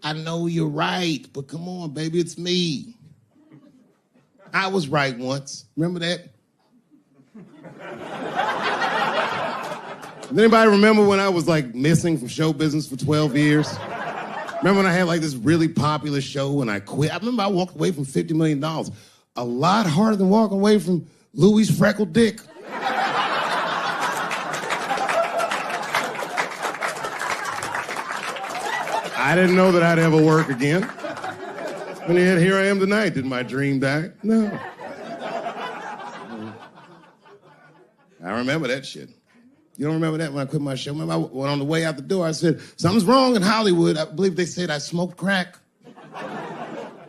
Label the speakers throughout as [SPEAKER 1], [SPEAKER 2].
[SPEAKER 1] I know you're right, but come on, baby, it's me. I was right once. Remember that? Does anybody remember when I was like missing from show business for 12 years? Remember when I had like this really popular show and I quit? I remember I walked away from $50 million. A lot harder than walking away from Louis' freckled dick. I didn't know that I'd ever work again. And yet here I am tonight. Did my dream die? No. I remember that shit. You don't remember that when I quit my show? Remember I went on the way out the door, I said, something's wrong in Hollywood. I believe they said I smoked crack.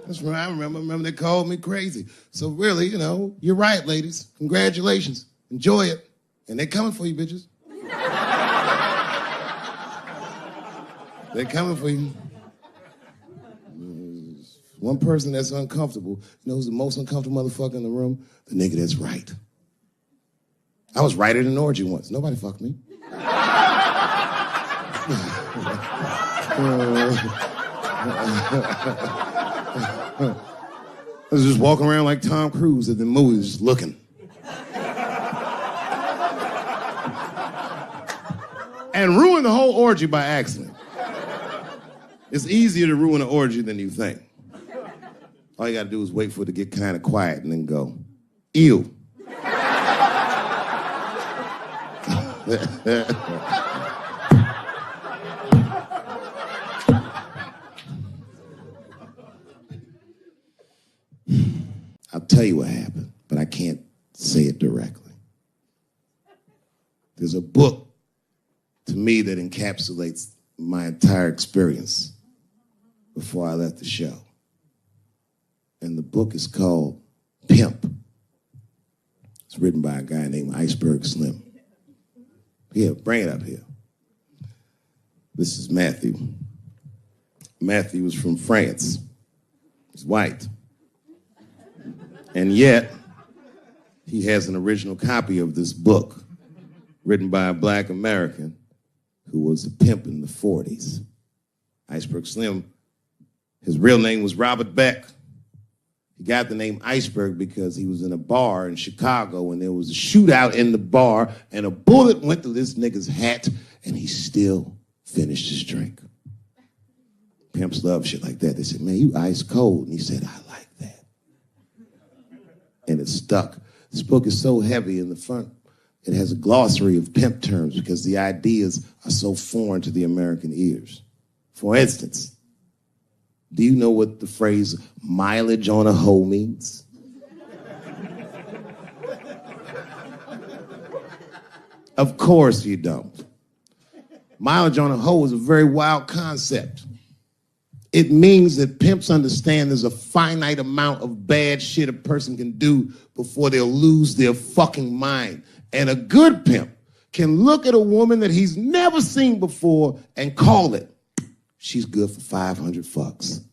[SPEAKER 1] That's what I remember. Remember they called me crazy. So really, you know, you're right, ladies. Congratulations. Enjoy it. And they're coming for you, bitches. They're coming for you. One person that's uncomfortable. You know who's the most uncomfortable motherfucker in the room? The nigga that's right. I was right at an orgy once. Nobody fucked me. I was just walking around like Tom Cruise at the movies, just looking. And ruined the whole orgy by accident. It's easier to ruin an orgy than you think. All you gotta do is wait for it to get kind of quiet and then go, ew. I'll tell you what happened, but I can't say it directly. There's a book to me that encapsulates my entire experience before I left the show. And the book is called Pimp. It's written by a guy named Iceberg Slim. Here, bring it up here. This is Matthew. Matthew was from France. He's white. And yet, he has an original copy of this book written by a black American who was a pimp in the 40s. Iceberg Slim, his real name was Robert Beck. He got the name Iceberg because he was in a bar in Chicago and there was a shootout in the bar and a bullet went through this nigga's hat and he still finished his drink. Pimps love shit like that. They said, man, you ice cold. And he said, I like that. And it stuck. This book is so heavy in the front. It has a glossary of pimp terms because the ideas are so foreign to the American ears. For instance, do you know what the phrase mileage on a hoe means? Of course you don't. Mileage on a hoe is a very wild concept. It means that pimps understand there's a finite amount of bad shit a person can do before they'll lose their fucking mind. And a good pimp can look at a woman that he's never seen before and call it, she's good for 500 fucks.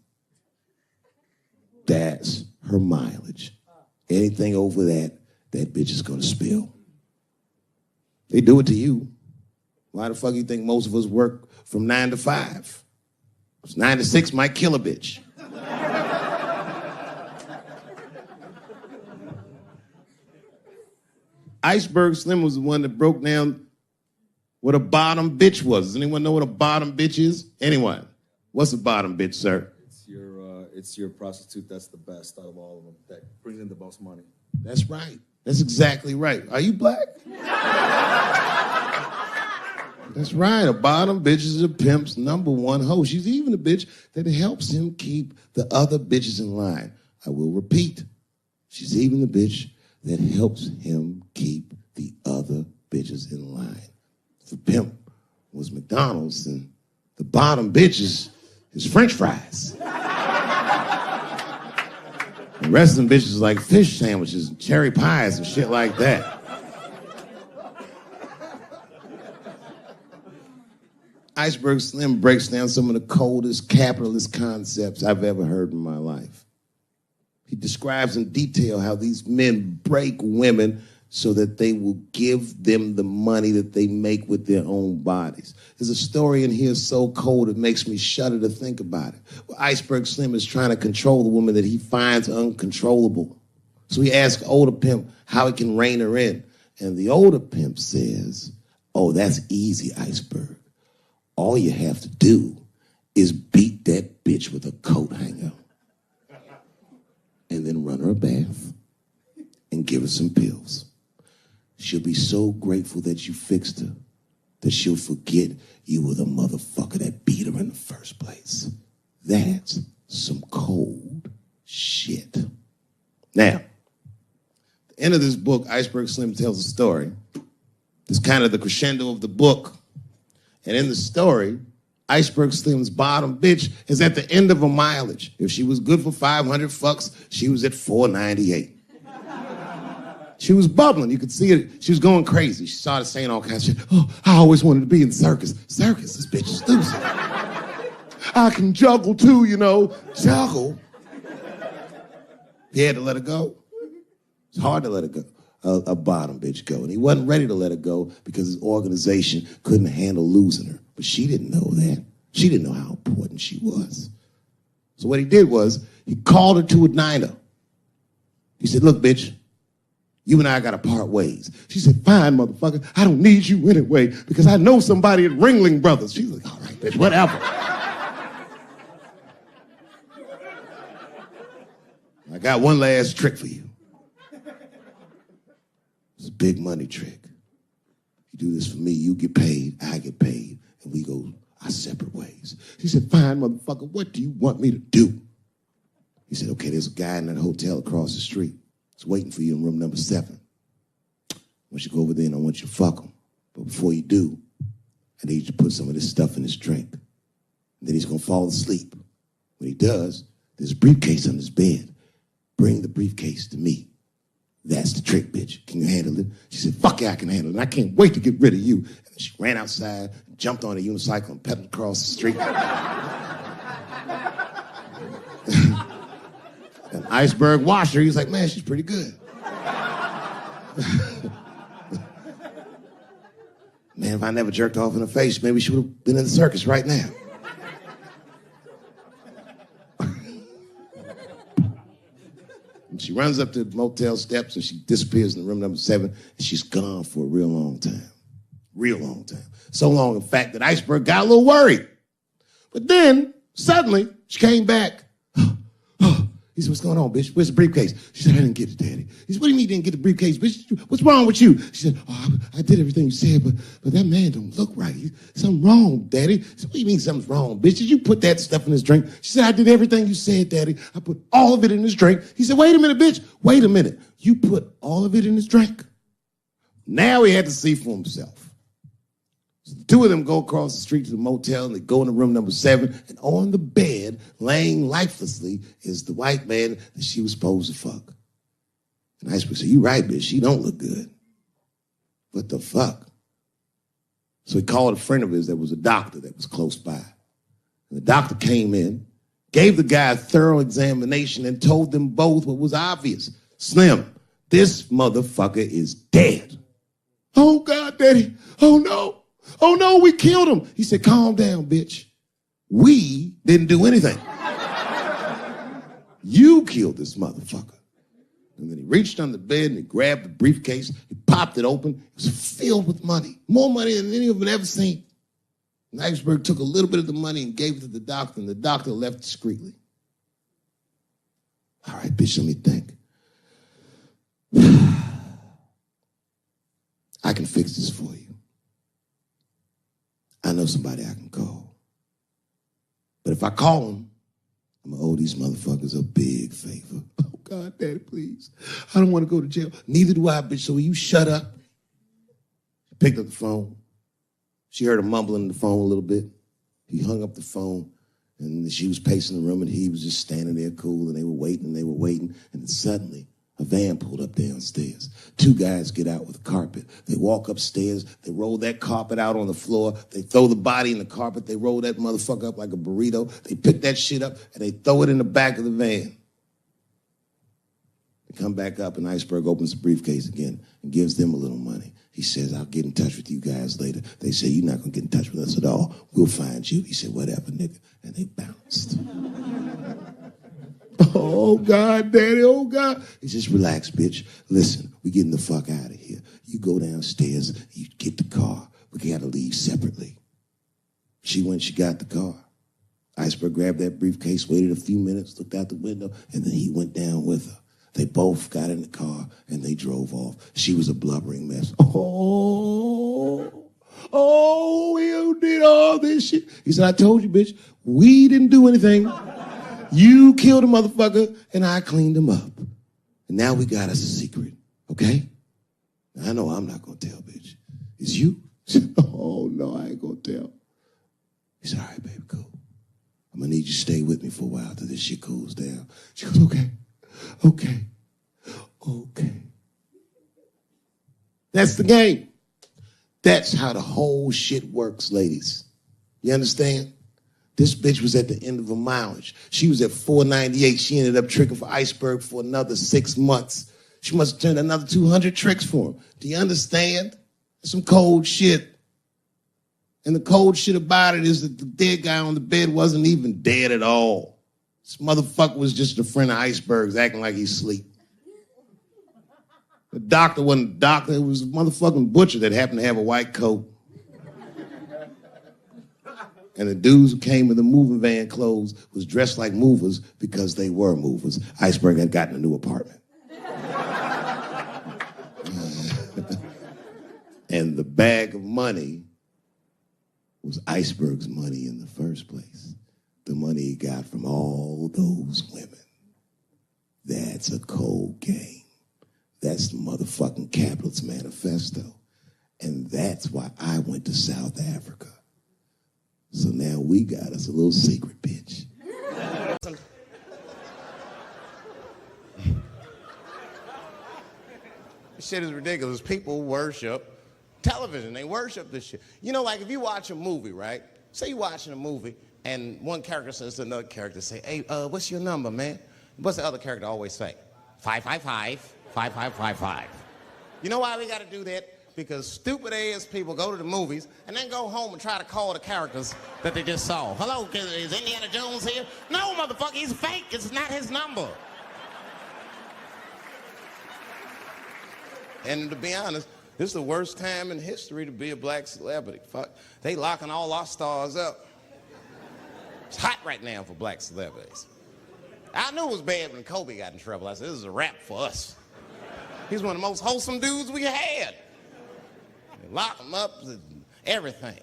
[SPEAKER 1] That's her mileage. Anything over that, that bitch is gonna spill. They do it to you. Why the fuck you think most of us work from 9 to 5? 9 to 6 might kill a bitch. Iceberg Slim was the one that broke down what a bottom bitch was. Does anyone know what a bottom bitch is? Anyone? What's a bottom bitch, sir?
[SPEAKER 2] It's your prostitute that's the best out of all of them, that brings in the most money.
[SPEAKER 1] That's right. That's exactly right. Are you black? That's right. A bottom bitch is a pimp's number one hoe. She's even a bitch that helps him keep the other bitches in line. I will repeat. She's even the bitch that helps him keep the other bitches in line. If the pimp was McDonald's, and the bottom bitch is French fries. The rest of them bitches like fish sandwiches and cherry pies and shit like that. Iceberg Slim breaks down some of the coldest capitalist concepts I've ever heard in my life. He describes in detail how these men break women so that they will give them the money that they make with their own bodies. There's a story in here so cold it makes me shudder to think about it. Well, Iceberg Slim is trying to control the woman that he finds uncontrollable. So he asks older pimp how he can rein her in. And the older pimp says, oh, that's easy, Iceberg. All you have to do is beat that bitch with a coat hanger and then run her a bath and give her some pills. She'll be so grateful that you fixed her that she'll forget you were the motherfucker that beat her in the first place. That's some cold shit. Now, at the end of this book, Iceberg Slim tells a story. It's kind of the crescendo of the book. And in the story, Iceberg Slim's bottom bitch is at the end of her mileage. If she was good for 500 fucks, she was at 498. She was bubbling. You could see it. She was going crazy. She started saying all kinds of shit. Oh, I always wanted to be in circus. Circus, this bitch is loose. I can juggle too, you know. Juggle. He had to let her go. It's hard to let her go. A bottom bitch go. And he wasn't ready to let her go because his organization couldn't handle losing her. But she didn't know that. She didn't know how important she was. So what he did was he called her to a diner. He said, look, bitch, you and I got to part ways. She said, fine, motherfucker. I don't need you anyway because I know somebody at Ringling Brothers. She's like, all right, bitch, whatever. I got one last trick for you. It's a big money trick. You do this for me, you get paid, I get paid, and we go our separate ways. She said, fine, motherfucker, what do you want me to do? He said, okay, there's a guy in that hotel across the street. He's waiting for you in room number 7. I want you to go over there and I want you to fuck him. But before you do, I need you to put some of this stuff in his drink. And then he's going to fall asleep. When he does, there's a briefcase on his bed. Bring the briefcase to me. That's the trick, bitch. Can you handle it? She said, fuck yeah, I can handle it. I can't wait to get rid of you. And she ran outside, jumped on a unicycle, and pedaled across the street. An Iceberg watched her. He was like, man, she's pretty good. Man, if I never jerked off in her face, maybe she would have been in the circus right now. And she runs up to the motel steps and she disappears in room number 7 and she's gone for a real long time. Real long time. So long, in fact, that Iceberg got a little worried. But then, suddenly, she came back. He said, what's going on, bitch? Where's the briefcase? She said, I didn't get it, Daddy. He said, what do you mean you didn't get the briefcase, bitch? What's wrong with you? She said, oh, I did everything you said, but that man don't look right. Something wrong, Daddy. He said, what do you mean something's wrong, bitch? Did you put that stuff in his drink? She said, I did everything you said, Daddy. I put all of it in his drink. He said, wait a minute, bitch. Wait a minute. You put all of it in his drink? Now he had to see for himself. So the two of them go across the street to the motel and they go into room number 7 and on the bed, laying lifelessly, is the white man that she was supposed to fuck. And Iceberg said, you right, bitch, she don't look good. What the fuck? So he called a friend of his that was a doctor that was close by. And the doctor came in, gave the guy a thorough examination and told them both what was obvious. Slim, this motherfucker is dead. Oh, God, Daddy. Oh, no. Oh, no, we killed him. He said, calm down, bitch. We didn't do anything. You killed this motherfucker. And then he reached under the bed and he grabbed the briefcase. He popped it open. It was filled with money. More money than any of them had ever seen. And Iceberg took a little bit of the money and gave it to the doctor, and the doctor left discreetly. All right, bitch, let me think. I can fix this for you. I know somebody I can call. But if I call him, I'm going to owe these motherfuckers a big favor. Oh, God, Daddy, please. I don't want to go to jail. Neither do I, bitch, so will you shut up? She picked up the phone. She heard him mumbling in the phone a little bit. He hung up the phone, and she was pacing the room, and he was just standing there cool, and they were waiting, and then suddenly, a van pulled up downstairs. 2 guys get out with a carpet. They walk upstairs. They roll that carpet out on the floor. They throw the body in the carpet. They roll that motherfucker up like a burrito. They pick that shit up, and they throw it in the back of the van. They Come back up, and Iceberg opens the briefcase again and gives them a little money. He says, I'll get in touch with you guys later. They say, you're not going to get in touch with us at all. We'll find you. He said, whatever, nigga. And they bounced. Oh, God, Daddy, oh, God. He says, relax, bitch. Listen, we getting the fuck out of here. You go downstairs, you get the car. We got to leave separately. She went, she got the car. Iceberg grabbed that briefcase, waited a few minutes, looked out the window, and then he went down with her. They both got in the car, and they drove off. She was a blubbering mess. Oh, you did all this shit. He said, I told you, bitch, we didn't do anything. You killed a motherfucker, and I cleaned him up. And now we got us a secret, okay? Now, I know I'm not going to tell, bitch. It's you? Oh, no, I ain't going to tell. He said, all right, baby, cool. I'm going to need you to stay with me for a while till this shit cools down. She goes, okay. That's the game. That's how the whole shit works, ladies. You understand? This bitch was at the end of her mileage. She was at 498. She ended up tricking for Iceberg for another 6 months. She must have turned another 200 tricks for him. Do you understand? That's some cold shit. And the cold shit about it is that the dead guy on the bed wasn't even dead at all. This motherfucker was just a friend of Iceberg's acting like he's asleep. The doctor wasn't a doctor. It was a motherfucking butcher that happened to have a white coat. And the dudes who came in the moving van clothes was dressed like movers because they were movers. Iceberg had gotten a new apartment. And the bag of money was Iceberg's money in the first place. The money he got from all those women. That's a cold game. That's the motherfucking capitalist manifesto. And that's why I went to South Africa. So now we got us a little secret, bitch. This shit is ridiculous. People worship television. They worship this shit. You know, like if you watch a movie, right? Say you're watching a movie and one character says to another character, say, hey, what's your number, man? What's the other character always say? 555, 5555. You know why we got to do that? Because stupid ass people go to the movies and then go home and try to call the characters that they just saw. Hello, is Indiana Jones here? No, motherfucker, he's fake. It's not his number. And to be honest, this is the worst time in history to be a black celebrity. Fuck, they locking all our stars up. It's hot right now for black celebrities. I knew it was bad when Kobe got in trouble. I said, this is a wrap for us. He's one of the most wholesome dudes we had. They locked him up, everything.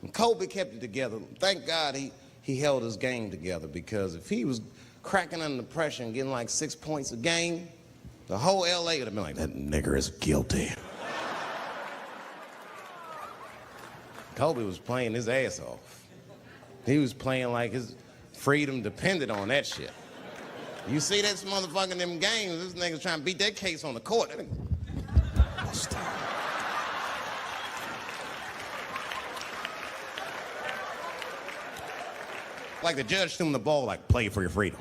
[SPEAKER 1] And Kobe kept it together. Thank God he held his game together, because if he was cracking under pressure and getting like 6 points a game, the whole LA would have been like, that nigger is guilty. Kobe was playing his ass off. He was playing like his freedom depended on that shit. You see this motherfucker in them games, this nigga's trying to beat that case on the court. Like the judge threw him the ball, like, play for your freedom.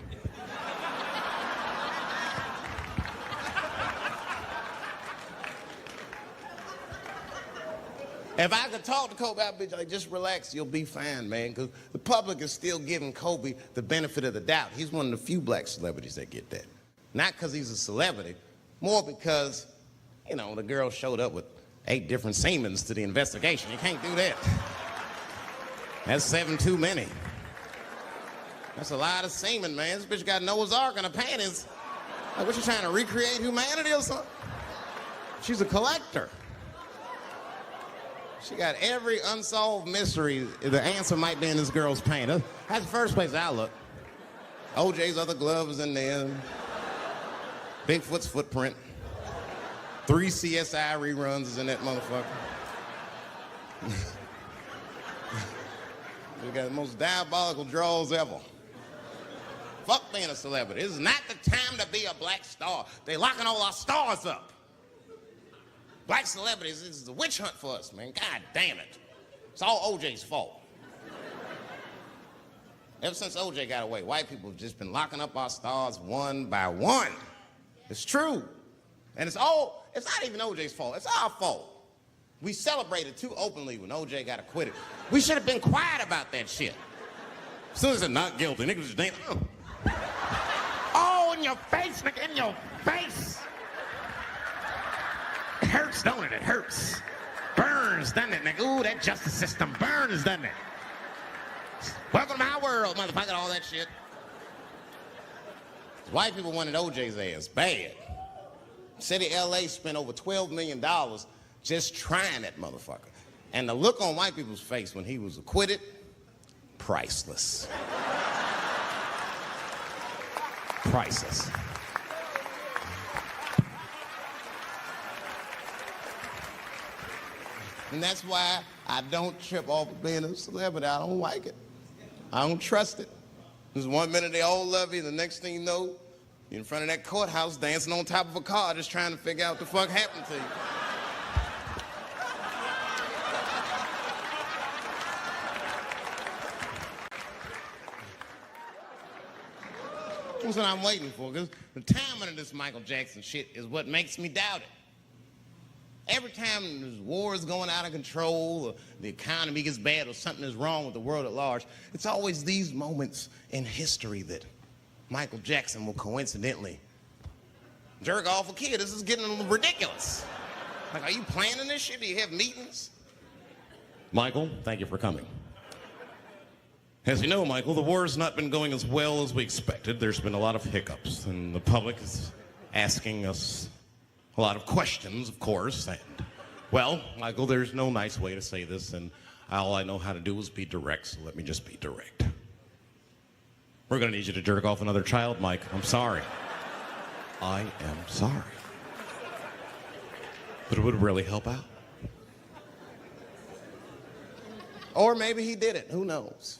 [SPEAKER 1] If I could talk to Kobe, I'd be like, just relax, you'll be fine, man. Because the public is still giving Kobe the benefit of the doubt. He's one of the few black celebrities that get that. Not because he's a celebrity, more because, you know, the girl showed up with 8 different semens to the investigation. You can't do that. That's 7 too many. That's a lot of semen, man. This bitch got Noah's Ark in her panties. Like, what, you trying to recreate humanity or something? She's a collector. She got every unsolved mystery. The answer might be in this girl's paint. That's the first place I look. OJ's other glove is in there. Bigfoot's footprint. 3 CSI reruns is in that motherfucker. We got the most diabolical draws ever. Fuck being a celebrity. This is not the time to be a black star. They locking all our stars up. Black celebrities, this is a witch hunt for us, man. God damn it. It's all OJ's fault. Ever since OJ got away, white people have just been locking up our stars one by one.
[SPEAKER 3] It's true. And it's not even OJ's fault. It's our fault. We celebrated too openly when OJ got acquitted. We should have been quiet about that shit. As soon as they're not guilty, niggas just ain't. Oh, in your face, nigga, in your face. It hurts, don't it? It hurts. Burns, doesn't it, nigga? Ooh, that justice system burns, doesn't it? Welcome to my world, motherfucker, all that shit. White people wanted OJ's ass bad. City of LA spent over $12 million just trying that motherfucker. And the look on white people's face when he was acquitted, priceless. Priceless. And that's why I don't trip off of being a celebrity. I don't like it. I don't trust it. Because 1 minute they all love you, the next thing you know, you're in front of that courthouse dancing on top of a car just trying to figure out what the fuck happened to you. That's what I'm waiting for, because the timing of this Michael Jackson shit is what makes me doubt it. Every time there's wars going out of control, or the economy gets bad, or something is wrong with the world at large, it's always these moments in history that Michael Jackson will coincidentally jerk off a kid. This is getting ridiculous. Like, are you planning this shit? Do you have meetings? Michael, thank you for coming. As you know, Michael, the war has not been going as well as we expected. There's been a lot of hiccups, and the public is asking us a lot of questions, of course. And, well, Michael, there's no nice way to say this, and all I know how to do is be direct, so let me just be direct. We're going to need you to jerk off another child, Mike. I'm sorry. I am sorry. But it would really help out. Or maybe he did it. Who knows?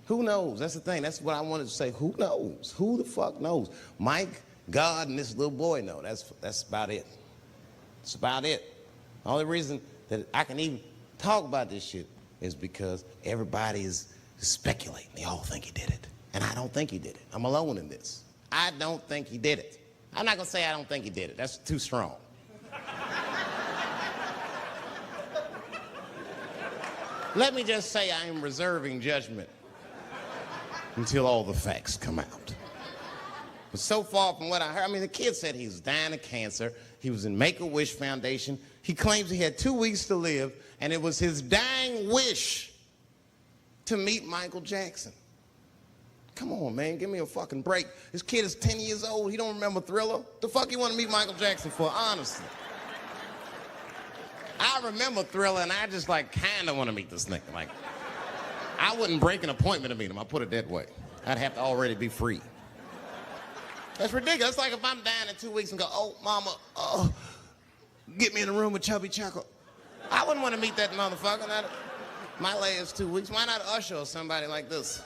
[SPEAKER 3] Who knows? That's the thing. That's what I wanted to say. Who knows? Who the fuck knows? Mike, God, and this little boy know. That's about it. That's about it. The only reason that I can even talk about this shit is because everybody is speculating. They all think he did it. And I don't think he did it. I'm alone in this. I don't think he did it. I'm not going to say I don't think he did it. That's too strong. Let me just say I am reserving judgment until all the facts come out. But so far from what I heard, I mean, the kid said he was dying of cancer. He was in Make-A-Wish Foundation. He claims he had 2 weeks to live, and it was his dying wish to meet Michael Jackson. Come on, man, give me a fucking break. This kid is 10 years old. He don't remember Thriller. The fuck you want to meet Michael Jackson for, honestly? I remember Thriller, and I just, like, kind of want to meet this nigga. Like, I wouldn't break an appointment to meet him. I'll put it that way. I'd have to already be free. That's ridiculous. It's like if I'm dying in 2 weeks and go, oh, mama, get me in a room with Chubby Chuckle. I wouldn't want to meet that motherfucker. My last 2 weeks. Why not Usher or somebody like this?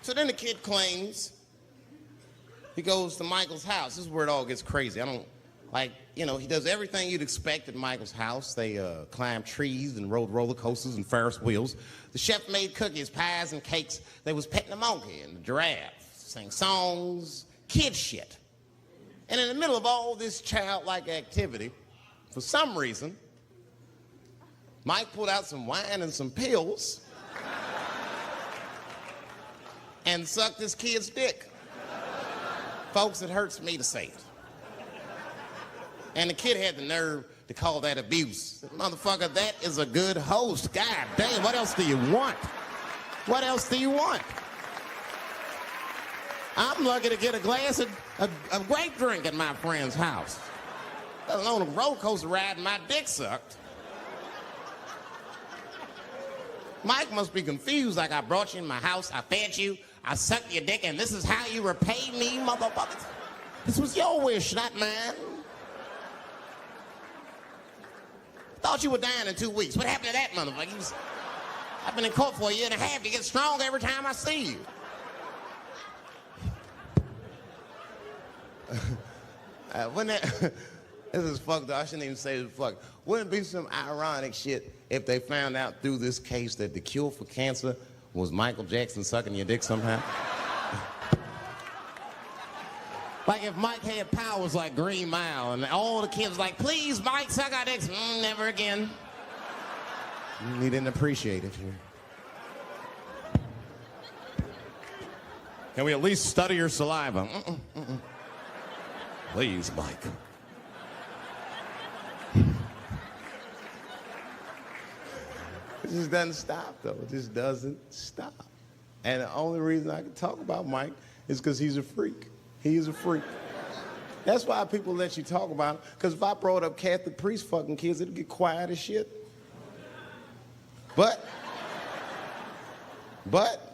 [SPEAKER 3] So then the kid claims he goes to Michael's house. This is where it all gets crazy. He does everything you'd expect at Michael's house. They climbed trees and rode roller coasters and Ferris wheels. The chef made cookies, pies, and cakes. They was petting the monkey and the giraffe, sang songs, kid shit. And in the middle of all this childlike activity, for some reason, Mike pulled out some wine and some pills and sucked his kid's dick. Folks, it hurts me to say it. And the kid had the nerve to call that abuse. Motherfucker, that is a good host. God damn, what else do you want? What else do you want? I'm lucky to get a glass of grape drink at my friend's house. Let alone a roller coaster ride and my dick sucked. Mike must be confused, like I brought you in my house, I fed you, I sucked your dick, and this is how you repay me, motherfuckers? This was your wish, not mine. Thought you were dying in 2 weeks. What happened to that motherfucker? I've been in court for 1.5 years. You get stronger every time I see you. This is fucked up. I shouldn't even say this fuck. Wouldn't it be some ironic shit if they found out through this case that the cure for cancer was Michael Jackson sucking your dick somehow? Like if Mike had powers like Green Mile and all the kids like, please, Mike, suck our dicks. Never again. He didn't appreciate it. Can we at least study your saliva? Please, Mike. It just doesn't stop, though. It just doesn't stop. And the only reason I can talk about Mike is because he's a freak. He's a freak. That's why people let you talk about him. Because if I brought up Catholic priest fucking kids, it'd get quiet as shit. But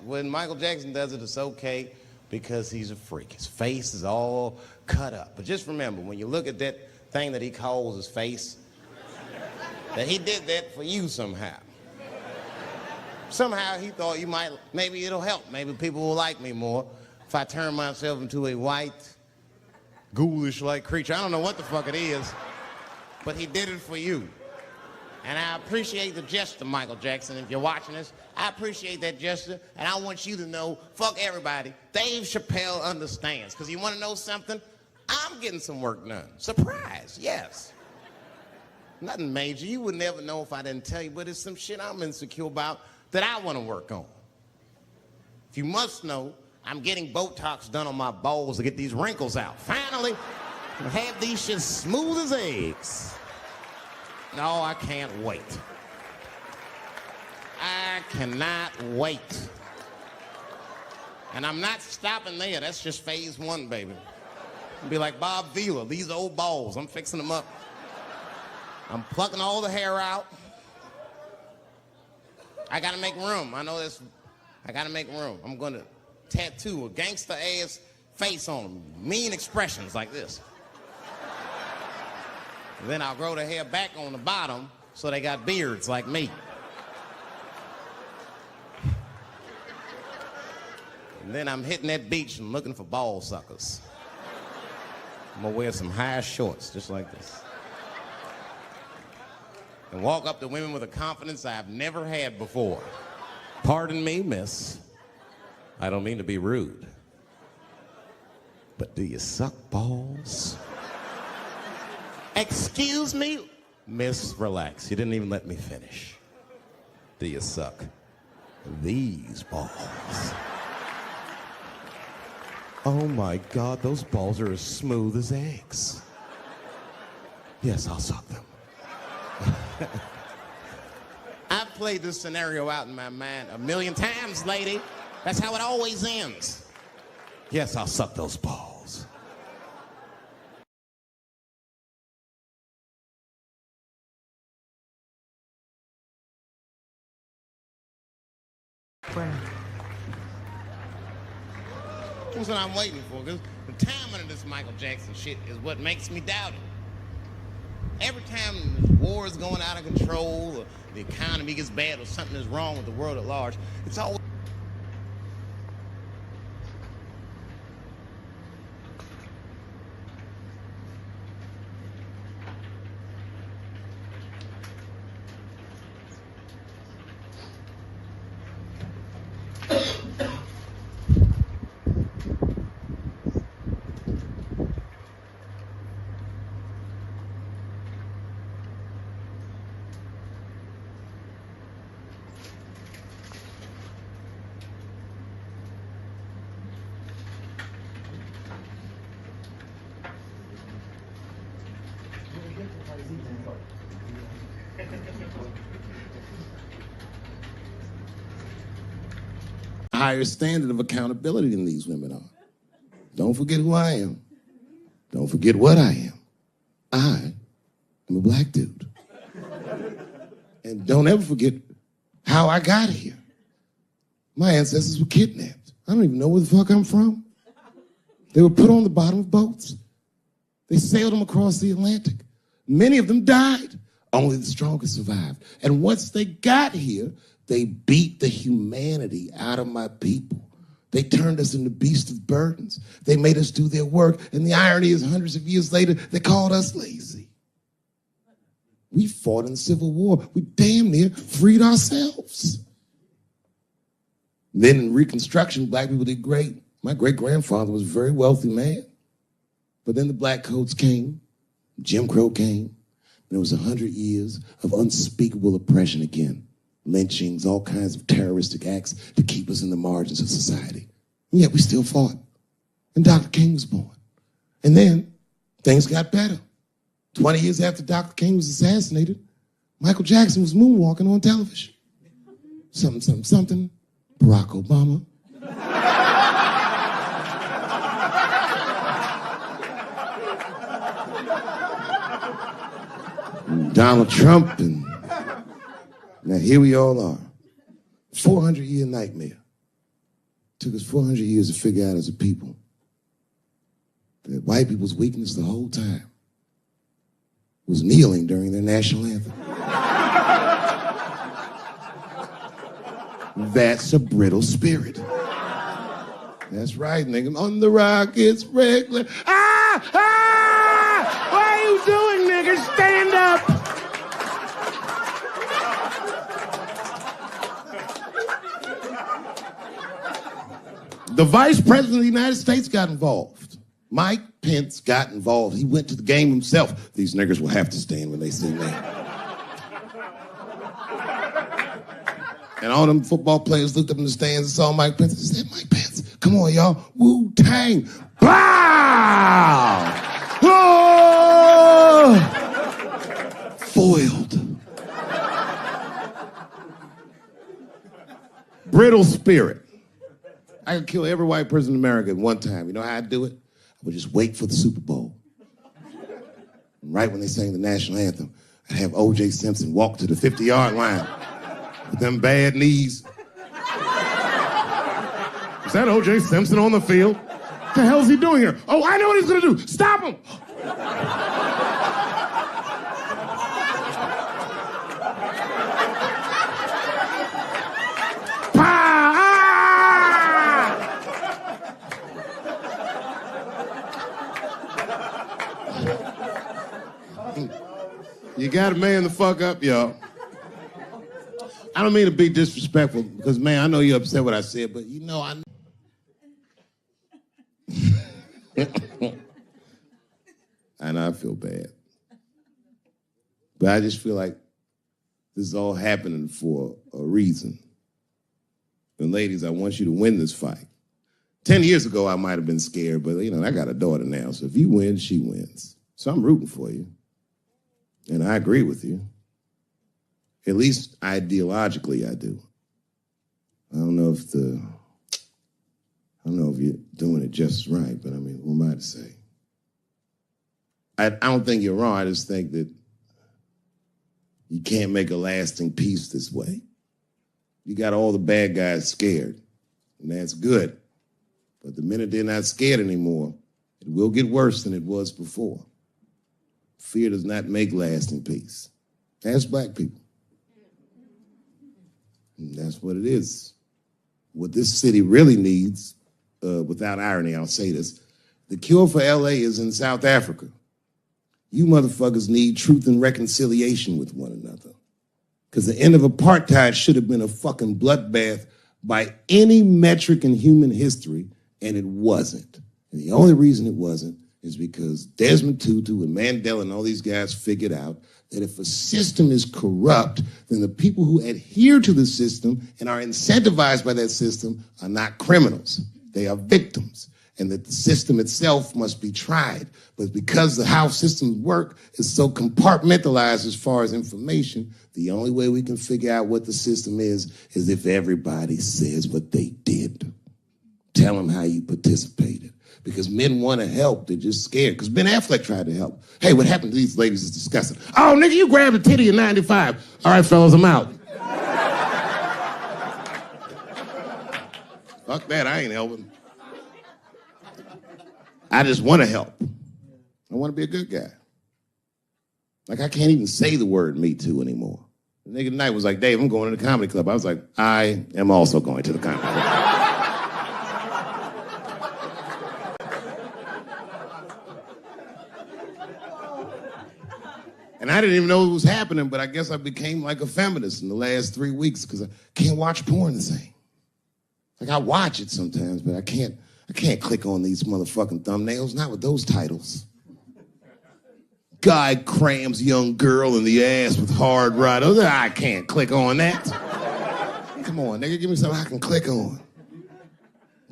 [SPEAKER 3] when Michael Jackson does it, it's okay because he's a freak. His face is all cut up. But just remember, when you look at that thing that he calls his face, that he did that for you somehow. Somehow he thought you might, maybe it'll help. Maybe people will like me more if I turn myself into a white, ghoulish-like creature. I don't know what the fuck it is, but he did it for you. And I appreciate the gesture, Michael Jackson. If you're watching this, I appreciate that gesture, and I want you to know, fuck everybody, Dave Chappelle understands. Because you want to know something? I'm getting some work done. Surprise, yes. Nothing major. You would never know if I didn't tell you, but it's some shit I'm insecure about that I want to work on. If you must know, I'm getting Botox done on my balls to get these wrinkles out. Finally, I have these shits smooth as eggs. No, I can't wait. I cannot wait. And I'm not stopping there. That's just phase one, baby. I'll be like Bob Vila, these old balls. I'm fixing them up. I'm plucking all the hair out. I gotta make room. I know this. I gotta make room. I'm gonna tattoo a gangster ass face on them. Mean expressions like this. And then I'll grow the hair back on the bottom so they got beards like me. And then I'm hitting that beach and looking for ball suckers. I'm gonna wear some high shorts just like this. And walk up to women with a confidence I've never had before. Pardon me, miss. I don't mean to be rude. But do you suck balls? Excuse me? Miss, relax. You didn't even let me finish. Do you suck these balls? Oh my God, those balls are as smooth as eggs. Yes, I'll suck them. I've played this scenario out in my mind a million times, lady. That's how it always ends. Yes, I'll suck those balls. That's what I'm waiting for, because the timing of this Michael Jackson shit is what makes me doubt it. Every time the war is going out of control, or the economy gets bad, or something is wrong with the world at large, it's always...
[SPEAKER 1] Higher standard of accountability than these women are. Don't forget who I am. Don't forget what I am. I am a black dude. And don't ever forget how I got here. My ancestors were kidnapped. I don't even know where the fuck I'm from. They were put on the bottom of boats. They sailed them across the Atlantic. Many of them died. Only the strongest survived. And once they got here, they beat the humanity out of my people. They turned us into beasts of burdens. They made us do their work. And the irony is, hundreds of years later, they called us lazy. We fought in the Civil War. We damn near freed ourselves. Then in Reconstruction, black people did great. My great-grandfather was a very wealthy man. But then the black coats came, Jim Crow came, and it was 100 years of unspeakable oppression again. Lynchings, all kinds of terroristic acts to keep us in the margins of society. And yet we still fought. And Dr. King was born. And then things got better. 20 years after Dr. King was assassinated, Michael Jackson was moonwalking on television. Something, something, something, Barack Obama. Donald Trump, and now here we all are. 400-year nightmare. Took us 400 years to figure out as a people that white people's weakness the whole time was kneeling during their national anthem. That's a brittle spirit. That's right, nigga. On the rock, it's regular. Ah! Ah! What are you doing, nigga? Stand up! The Vice President of the United States got involved. Mike Pence got involved. He went to the game himself. These niggers will have to stand when they see me. And all them football players looked up in the stands and saw Mike Pence and said, Mike Pence, come on, y'all. Wu-Tang. Wow! Oh! Foiled. Brittle spirit. I could kill every white person in America at one time. You know how I'd do it? I would just wait for the Super Bowl. And right when they sang the national anthem, I'd have O.J. Simpson walk to the 50-yard line with them bad knees. Is that O.J. Simpson on the field? What the hell is he doing here? Oh, I know what he's going to do. Stop him! You gotta man the fuck up, y'all. I don't mean to be disrespectful, because, man, I know you're upset what I said, but, you know, I know I feel bad. But I just feel like this is all happening for a reason. And ladies, I want you to win this fight. 10 years ago, I might have been scared, but, you know, I got a daughter now, so if you win, she wins. So I'm rooting for you. And I agree with you. At least ideologically, I do. I don't know if you're doing it just right, but I mean, who am I to say? I don't think you're wrong. I just think that you can't make a lasting peace this way. You got all the bad guys scared, and that's good. But the minute they're not scared anymore, it will get worse than it was before. Fear does not make lasting peace. Ask black people. And that's what it is. What this city really needs, without irony, I'll say this, the cure for LA is in South Africa. You motherfuckers need truth and reconciliation with one another. Because the end of apartheid should have been a fucking bloodbath by any metric in human history, and it wasn't. And the only reason it wasn't is because Desmond Tutu and Mandela and all these guys figured out that if a system is corrupt, then the people who adhere to the system and are incentivized by that system are not criminals. They are victims. And that the system itself must be tried. But because of how systems work is so compartmentalized as far as information, the only way we can figure out what the system is if everybody says what they did. Tell them how you participated. Because men want to help, they're just scared. Because Ben Affleck tried to help. Hey, what happened to these ladies is disgusting. Oh, nigga, you grabbed a titty in 95. All right, fellas, I'm out. Fuck that, I ain't helping. I just want to help. I want to be a good guy. Like, I can't even say the word Me Too anymore. The nigga tonight was like, Dave, I'm going to the comedy club. I was like, I am also going to the comedy club. And I didn't even know it was happening, but I guess I became like a feminist in the last 3 weeks because I can't watch porn the same. Like, I watch it sometimes, but I can't I can't click on these motherfucking thumbnails, not with those titles. Guy crams young girl in the ass with hard right. I can't click on that. Come on, nigga, give me something I can click on.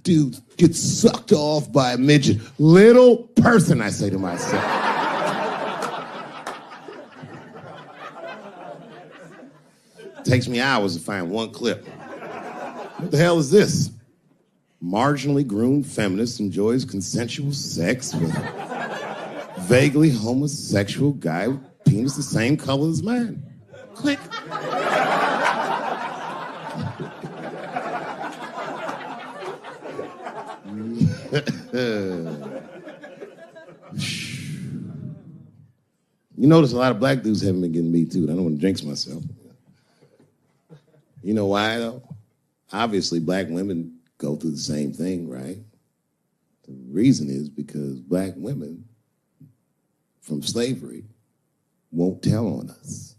[SPEAKER 1] Dude gets sucked off by a midget. Little person, I say to myself. Takes me hours to find one clip. What the hell is this? Marginally groomed feminist enjoys consensual sex with vaguely homosexual guy with penis the same color as mine. Click. You notice a lot of black dudes haven't been getting me too. I don't want to jinx myself. You know why though? Obviously black women go through the same thing, right? The reason is because black women from slavery won't tell on us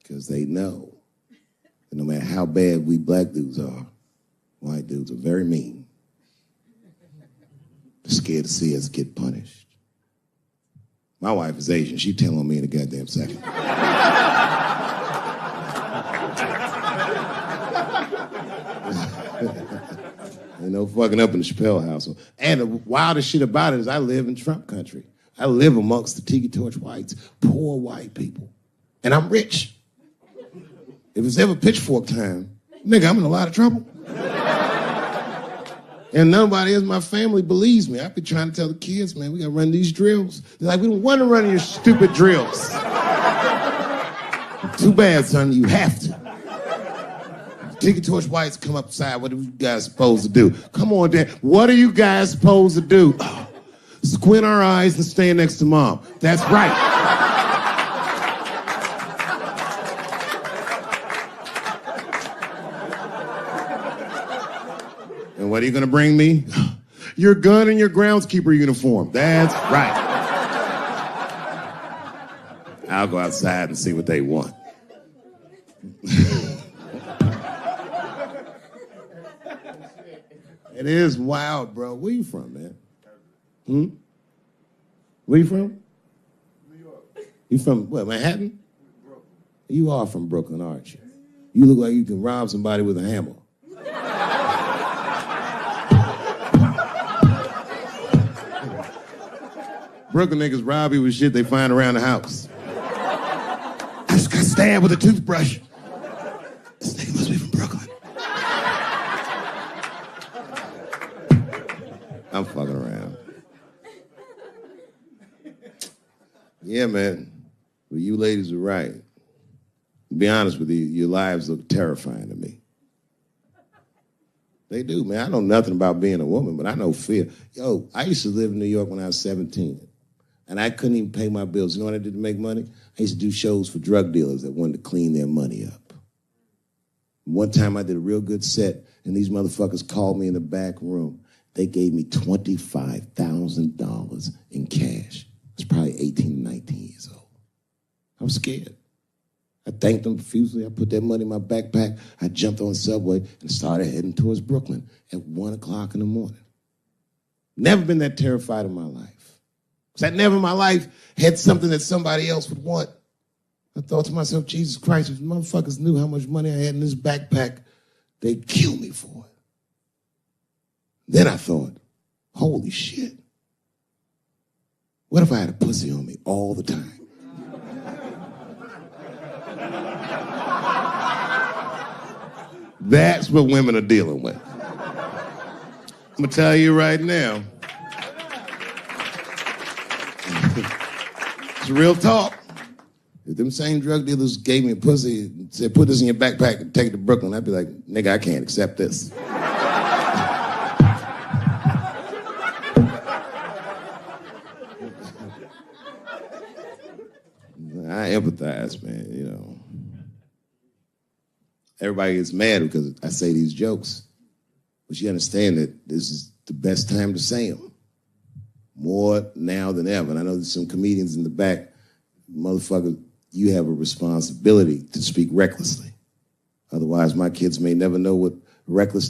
[SPEAKER 1] because they know that no matter how bad we black dudes are, white dudes are very mean. They're scared to see us get punished. My wife is Asian. She'd tell on me in a goddamn second. Ain't no fucking up in the Chappelle household. And the wildest shit about it is I live in Trump country. I live amongst the Tiki Torch whites, poor white people. And I'm rich. If it's ever pitchfork time, nigga, I'm in a lot of trouble. And nobody in my family believes me. I be trying to tell the kids, man, we gotta run these drills. They're like, we don't want to run your stupid drills. Too bad, son, you have to. Tiki Torch whites come upside, what are you guys supposed to do? Come on, Dad, what are you guys supposed to do? Oh, squint our eyes and stand next to Mom. That's right. And what are you gonna bring me? Your gun and your groundskeeper uniform. That's right. I'll go outside and see what they want. It is wild, bro. Where you from, man? Where you from?
[SPEAKER 4] New York.
[SPEAKER 1] You from, what, Manhattan? Brooklyn. You are from Brooklyn, aren't you? You look like you can rob somebody with a hammer. Brooklyn niggas rob you with shit they find around the house. I just got stabbed with a toothbrush. This nigga must be from Brooklyn. I'm fucking around. Yeah, man. Well, you ladies are right. To be honest with you, your lives look terrifying to me. They do, man. I know nothing about being a woman, but I know fear. Yo, I used to live in New York when I was 17, and I couldn't even pay my bills. You know what I did to make money? I used to do shows for drug dealers that wanted to clean their money up. One time I did a real good set, and these motherfuckers called me in the back room. They gave me $25,000 in cash. I was probably 18, 19 years old. I was scared. I thanked them profusely. I put that money in my backpack. I jumped on the subway and started heading towards Brooklyn at 1 o'clock in the morning. Never been that terrified in my life. Because I never in my life had something that somebody else would want. I thought to myself, Jesus Christ, if motherfuckers knew how much money I had in this backpack, they'd kill me for it. Then I thought, holy shit. What if I had a pussy on me all the time? That's what women are dealing with. I'm gonna tell you right now. It's real talk. If them same drug dealers gave me a pussy and said, put this in your backpack and take it to Brooklyn, I'd be like, nigga, I can't accept this. I empathize, man, you know. Everybody gets mad because I say these jokes. But you understand that this is the best time to say them. More now than ever. And I know there's some comedians in the back. Motherfucker, you have a responsibility to speak recklessly. Otherwise, my kids may never know what reckless